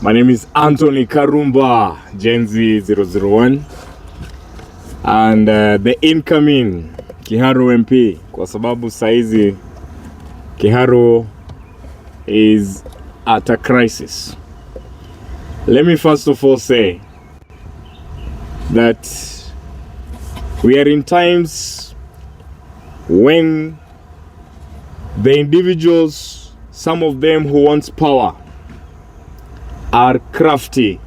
My name is Anthony Karumba, Gen Z 001, and the incoming Kiharu MP, kwa sababu saizi Kiharu is at a crisis. Let me first of all say that we are in times when the individuals, some of them who want power, are crafty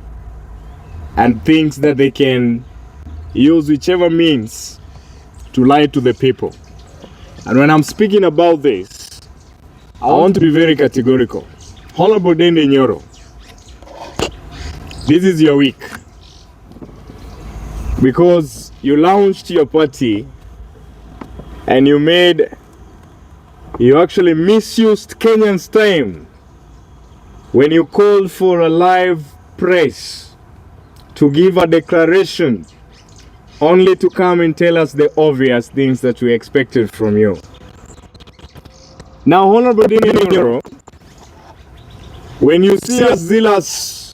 and thinks that they can use whichever means to lie to the people. And when I'm speaking about this, I want to be very categorical. Honorable NDINDI Nyoro, this is your week, because you launched your party and you actually misused Kenyans' time when you called for a live press to give a declaration only to come and tell us the obvious things that we expected from you. Now, Honorable NDINDI Nyoro, when you see us zealous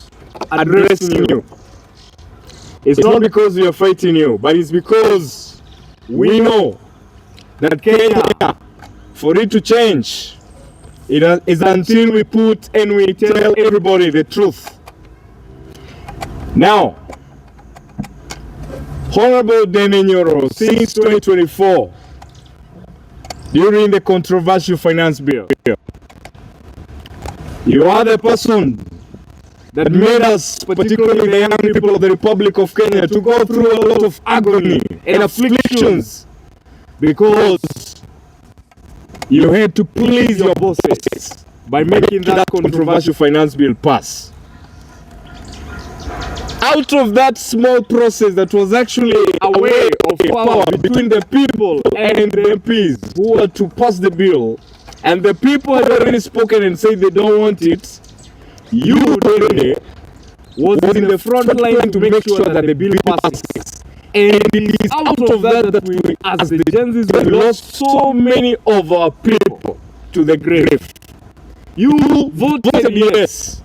addressing you, it's not because we are fighting you, but it's because we know that Kenya, for it to change, it is until we put and we tell everybody the truth. Now, Honorable NDINDI Nyoro, since 2024, during the controversial finance bill, you are the person that made us, particularly the young people of the Republic of Kenya, to go through a lot of agony and afflictions because you had to please your bosses by making that controversial finance bill pass. Out of that small process that was actually a way of power between the people and the MPs who were to pass the bill, and the people had already spoken and said they don't want it, you, Dende, was in the front line to make sure that the bill passes. And it is out of that we, as the Gen Zs, we lost so many of our people to the grave. You voted yes.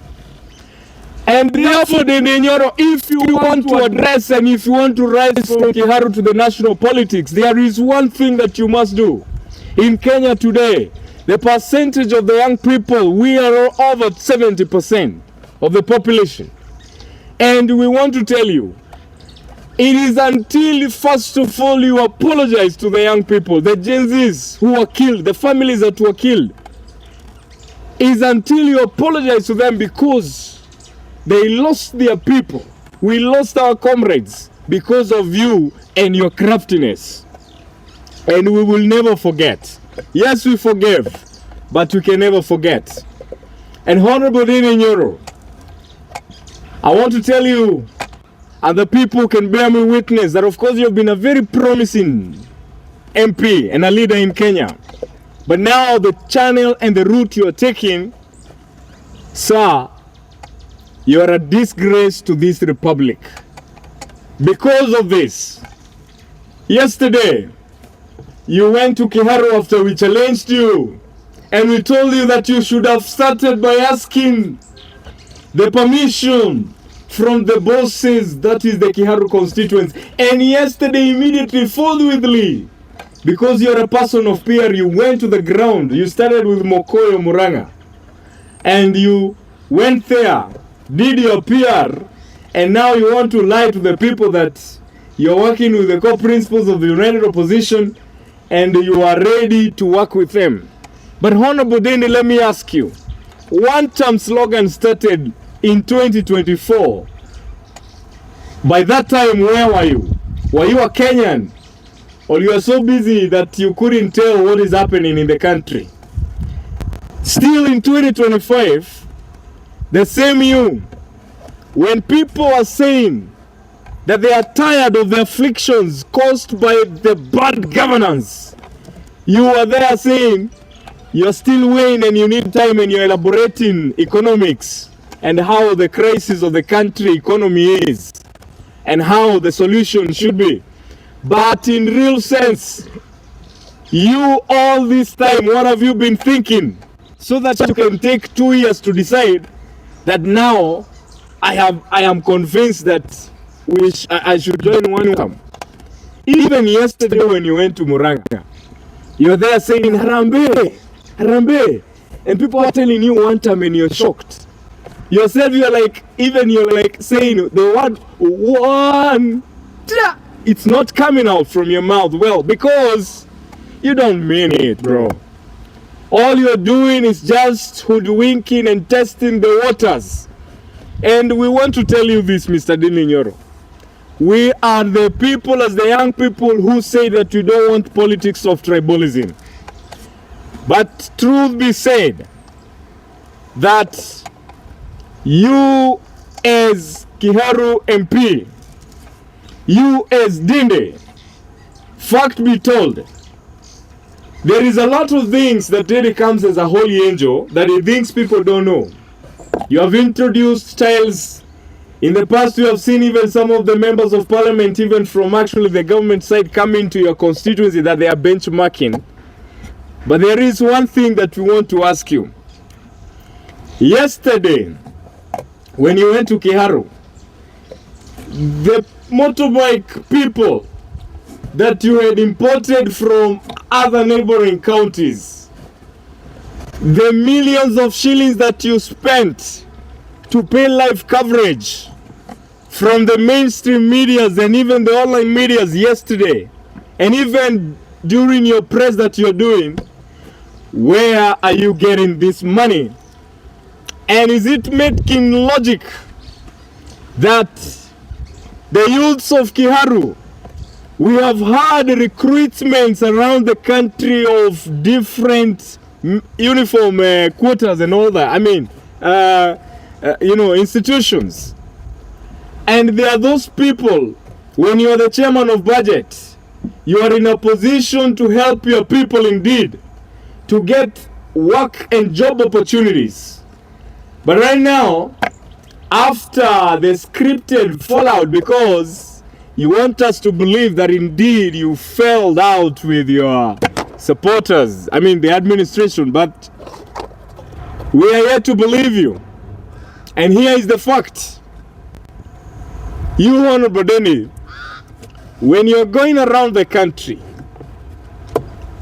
And therefore, NDINDI Nyoro, if you want to address and if you want to rise from Kiharu to the national politics, there is one thing that you must do. In Kenya today, the percentage of the young people, we are over 70% of the population. And we want to tell you, it is until, first of all, you apologize to the young people, the Gen Zs who were killed, the families that were killed. It is until you apologize to them because they lost their people. We lost our comrades because of you and your craftiness. And we will never forget. Yes, we forgive, but we can never forget. And Honorable NDINDI Nyoro, I want to tell you, and the people can bear me witness, that of course you have been a very promising MP and a leader in Kenya. But now the channel and the route you are taking, sir, you are a disgrace to this republic. Because of this, yesterday, you went to Kiharu after we challenged you, and we told you that you should have started by asking the permission from the bosses, that is the Kiharu constituents. And yesterday, immediately, forthwithly, because you're a person of PR, you went to the ground. You started with Mokoyo Muranga, and you went there, did your PR, and now you want to lie to the people that you're working with the core principles of the United Opposition and you are ready to work with them. But Honorable NDINDI, let me ask you, one-term slogan started in 2024. By that time, where were you? Were you a Kenyan? Or you are so busy that you couldn't tell what is happening in the country? Still in 2025, the same you, when people are saying that they are tired of the afflictions caused by the bad governance, you are there saying you're still weighing and you need time and you're elaborating economics and how the crisis of the country economy is and how the solution should be. But in real sense, you all this time, what have you been thinking? So that you can take 2 years to decide that now I am convinced that I should join one camp. Even yesterday when you went to Muranga, you're there saying Harambe, Harambe, and people are telling you one time and you're shocked. Yourself, you're like saying the word one. It's not coming out from your mouth well because you don't mean it, bro. All you're doing is just hoodwinking and testing the waters. And we want to tell you this, Mr. NDINDI Nyoro. We are the people, as the young people, who say that we don't want politics of tribalism. But truth be said, that you as Kiharu MP, you as NDINDI, fact be told, there is a lot of things that NDINDI comes as a holy angel that he thinks people don't know. You have introduced styles. In the past, you have seen even some of the members of parliament, even from actually the government side, coming to your constituency that they are benchmarking. But there is one thing that we want to ask you. Yesterday, when you went to Kiharu, the motorbike people that you had imported from other neighboring counties, the millions of shillings that you spent to pay live coverage from the mainstream medias and even the online medias yesterday, and even during your press that you're doing, where are you getting this money? And is it making logic that the youths of Kiharu, we have had recruitments around the country of different uniform quotas and all that, I mean, institutions. And there are those people, when you are the chairman of budget, you are in a position to help your people indeed to get work and job opportunities. But right now, after the scripted fallout, because you want us to believe that indeed you failed out with your supporters, I mean the administration, but we are here to believe you. And here is the fact. You, Honorable NDINDI, when you're going around the country,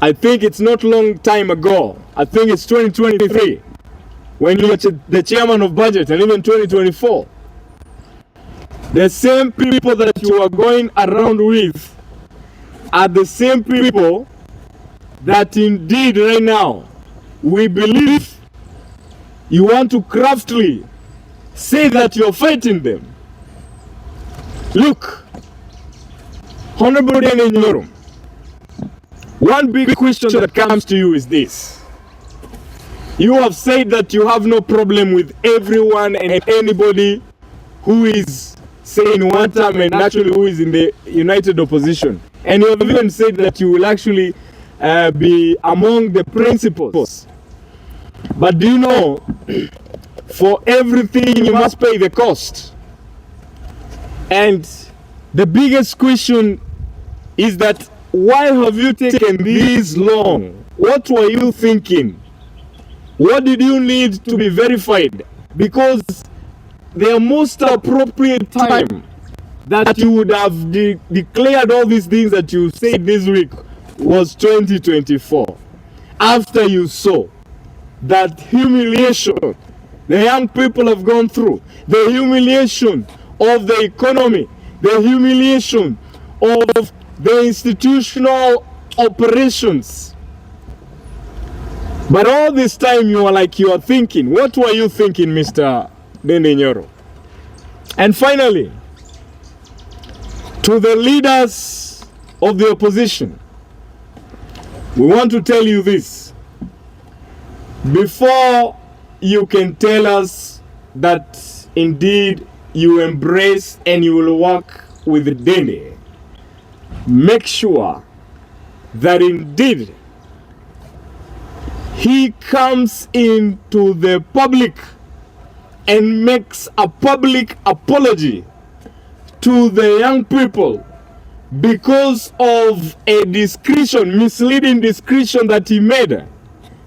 I think it's not long time ago, I think it's 2023, when you were the chairman of budget, and even 2024, the same people that you are going around with are the same people that indeed right now we believe you want to craftily say that you're fighting them. Look, Honorable NDINDI Nyoro, one big question that comes to you is this. You have said that you have no problem with everyone and anybody who is saying one term and actually who is in the united opposition. And you have even said that you will actually be among the principals. But do you know, for everything you must pay the cost. And the biggest question is that why have you taken this long? What were you thinking? What did you need to be verified? Because the most appropriate time that you would have declared all these things that you said this week was 2024. After you saw that humiliation the young people have gone through, the humiliation of the economy, the humiliation of the institutional operations. But all this time you are thinking. What were you thinking, Mr. NDINDI Nyoro? And finally, to the leaders of the opposition, we want to tell you this. Before you can tell us that indeed you embrace and you will work with NDINDI, make sure that indeed he comes into the public and makes a public apology to the young people because of a misleading discretion that he made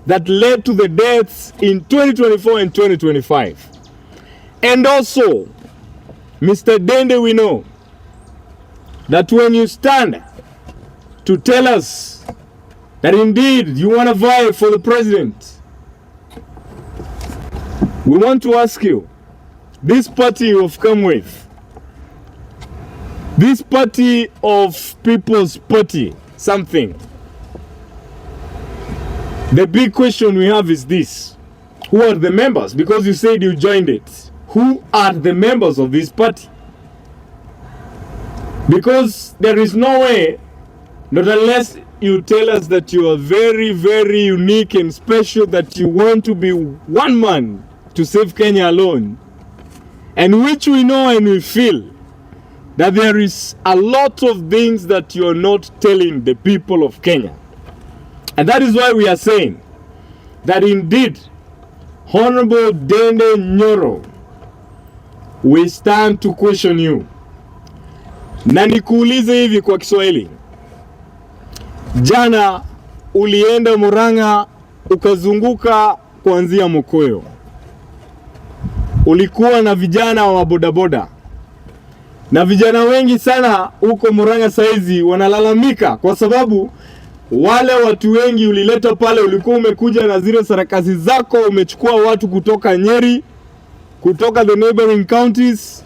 that led to the deaths in 2024 and 2025. And also Mr. Dende, we know that when you stand to tell us that indeed you want to vie for the president, we want to ask you, this party you have come with, this party of People's Party, something, the big question we have is this: who are the members? Because you said you joined it. Who are the members of this party? Because there is no way, not unless you tell us that you are very, very unique and special, that you want to be one man to save Kenya alone, and which we know and we feel that there is a lot of things that you are not telling the people of Kenya. And that is why we are saying that indeed, Honorable Dende Nyoro, we stand to question you. Na nikuulize hivi kwa Kiswahili. Jana ulienda Murang'a ukazunguka kuanzia Mokoyo. Ulikuwa na vijana wa bodaboda. Na vijana wengi sana huko Murang'a saizi wanalalamika kwa sababu wale watu wengi ulileta pale, ulikuwa umekuja na zile sarakasi zako, umechukua watu kutoka Nyeri, kutoka the neighboring counties,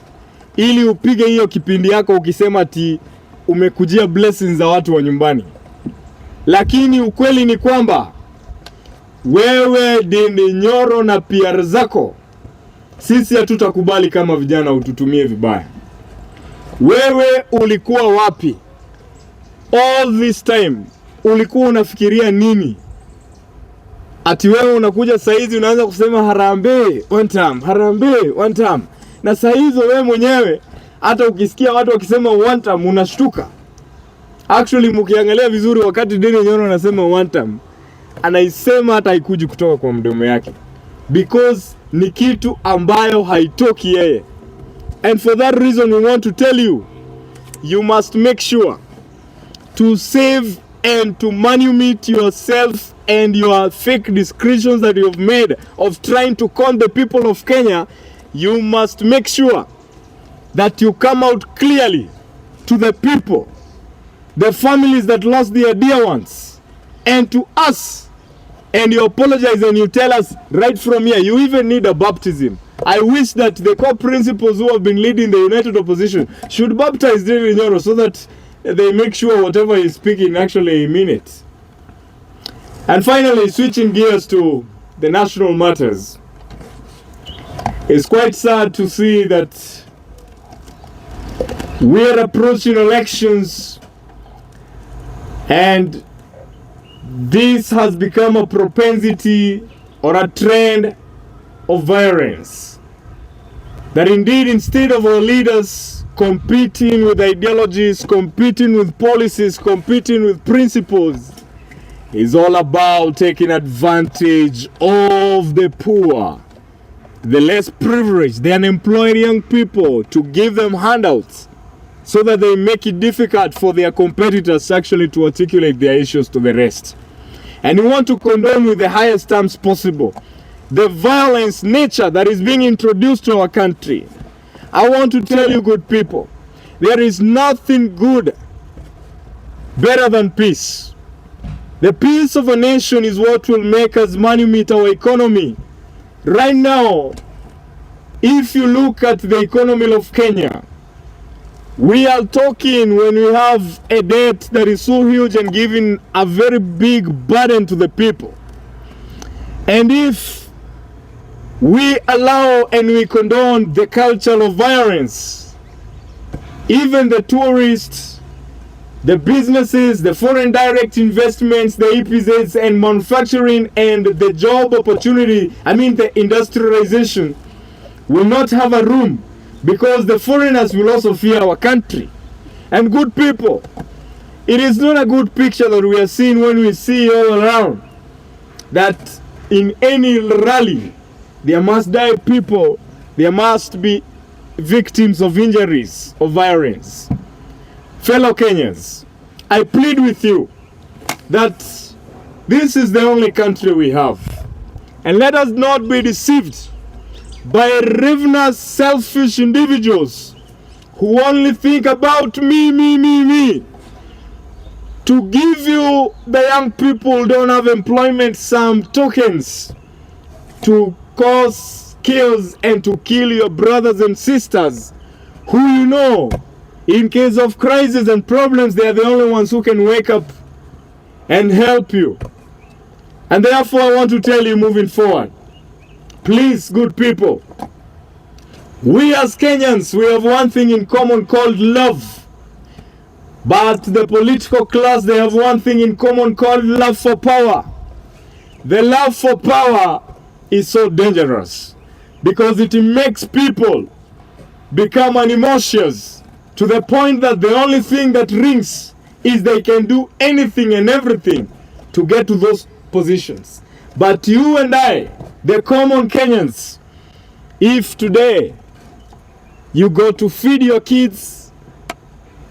ili upige hiyo kipindi yako ukisema ati umekujia blessings za watu wa nyumbani. Lakini ukweli ni kwamba wewe Dende Nyoro na PR zako, sisi hatutakubali kama vijana ututumie vibaya. Wewe ulikuwa wapi all this time? Ulikuwa unafikiria nini? Ati wewe unakuja saizi unaanza kusema harambee one time, harambee one time. Na saizi wewe mwenyewe hata ukisikia watu wakisema one time unashtuka. Actually mkiangalia vizuri, wakati Dende Nyoro anasema one time, anaisema hata haikuji kutoka kwa mdomo yake, because ni kitu ambayo haitoki yeye. And for that reason we want to tell you, you must make sure to save and to manumit yourself and your fake descriptions that you have made of trying to con the people of Kenya. You must make sure that you come out clearly to the people, the families that lost their dear ones, and to us, and you apologize and you tell us right from here. You even need a baptism. I wish that the core principals who have been leading the United Opposition should baptize Dende Nyoro so that they make sure whatever he's speaking actually mean it. And finally, switching gears to the national matters, it's quite sad to see that we are approaching elections and this has become a propensity or a trend of violence. That indeed, instead of our leaders competing with ideologies, competing with policies, competing with principles, is all about taking advantage of the poor, the less privileged, the unemployed young people, to give them handouts so that they make it difficult for their competitors actually to articulate their issues to the rest. And we want to condone with the highest terms possible the violence nature that is being introduced to our country. I want to tell you, good people, there is nothing good better than peace. The peace of a nation is what will make us manumit our economy. Right now, if you look at the economy of Kenya, we are talking when we have a debt that is so huge and giving a very big burden to the people. And if we allow and we condone the culture of violence, even the tourists, the businesses, the foreign direct investments, the EPZs and manufacturing and the job opportunity, the industrialization, will not have a room, because the foreigners will also fear our country. And good people, it is not a good picture that we are seeing when we see all around that in any rally there must die people, there must be victims of injuries, of violence. Fellow Kenyans, I plead with you that this is the only country we have. And let us not be deceived by ravenous, selfish individuals who only think about me. To give you, the young people don't have employment, some tokens to cause chaos and to kill your brothers and sisters who you know, in case of crisis and problems, they are the only ones who can wake up and help you. And therefore, I want to tell you moving forward, please, good people, we as Kenyans, we have one thing in common called love. But the political class, they have one thing in common called love for power. The love for power is so dangerous because it makes people become animosious to the point that the only thing that rings is they can do anything and everything to get to those positions. But you and I, the common Kenyans, if today you go to feed your kids,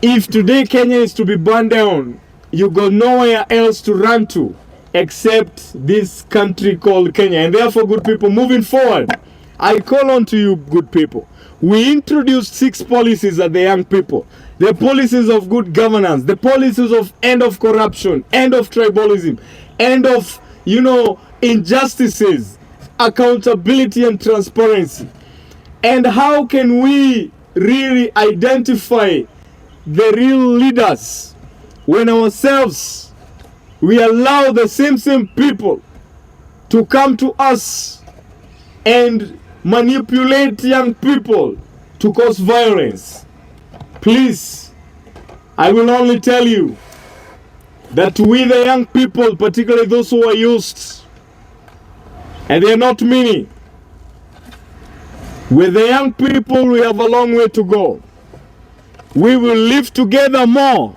if today Kenya is to be burned down, you got nowhere else to run to except this country called Kenya. And therefore, good people, moving forward, I call on to you, good people. We introduced 6 policies at the young people. The policies of good governance, the policies of end of corruption, end of tribalism, end of, injustices, accountability and transparency. And how can we really identify the real leaders when ourselves we allow the same people to come to us and manipulate young people to cause violence? Please, I will only tell you that we the young people, particularly those who are used, and they are not many, with the young people we have a long way to go. We will live together more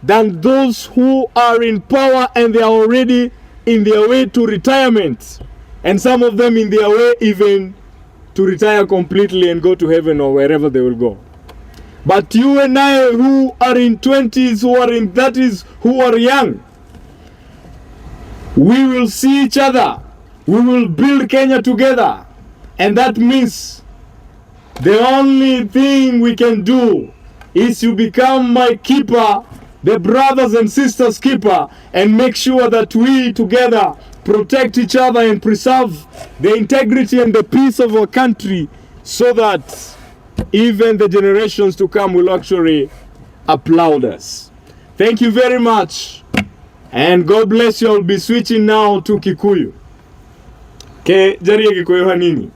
than those who are in power and they are already in their way to retirement. And some of them in their way even to retire completely and go to heaven or wherever they will go. But you and I who are in 20s, who are in 30s, who are young, we will see each other. We will build Kenya together. And that means the only thing we can do is to become my keeper, the brothers and sisters keeper, and make sure that we together protect each other and preserve the integrity and the peace of our country so that even the generations to come will actually applaud us. Thank you very much. And God bless you. I'll be switching now to Kikuyu. Ke jari Kikuyu hanini.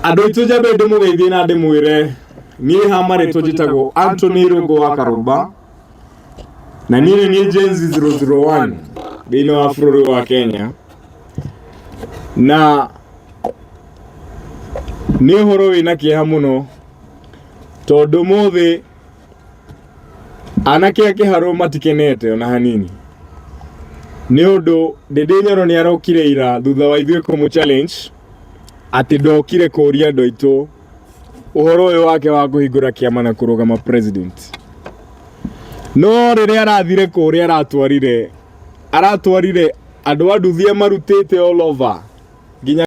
Adoito jabe demo gaidina demo ire ni hamare tojitago Anthony Rogo Wakaruba na nile ni Genzi 001 bino afro wa Kenya na ni horo ina kihamuno todo mothe anake yake haro matikenete ona hanini ni odo Ndindi Nyoro ni arokire ira thutha wa ithuĩ kũmũ challenge ati ndokire kũria ndoito uhoro uyu wake wa kuhingura kiama na kurugama president. No riria arathire kuria aratwarire andu a nduthi marutite all over nginya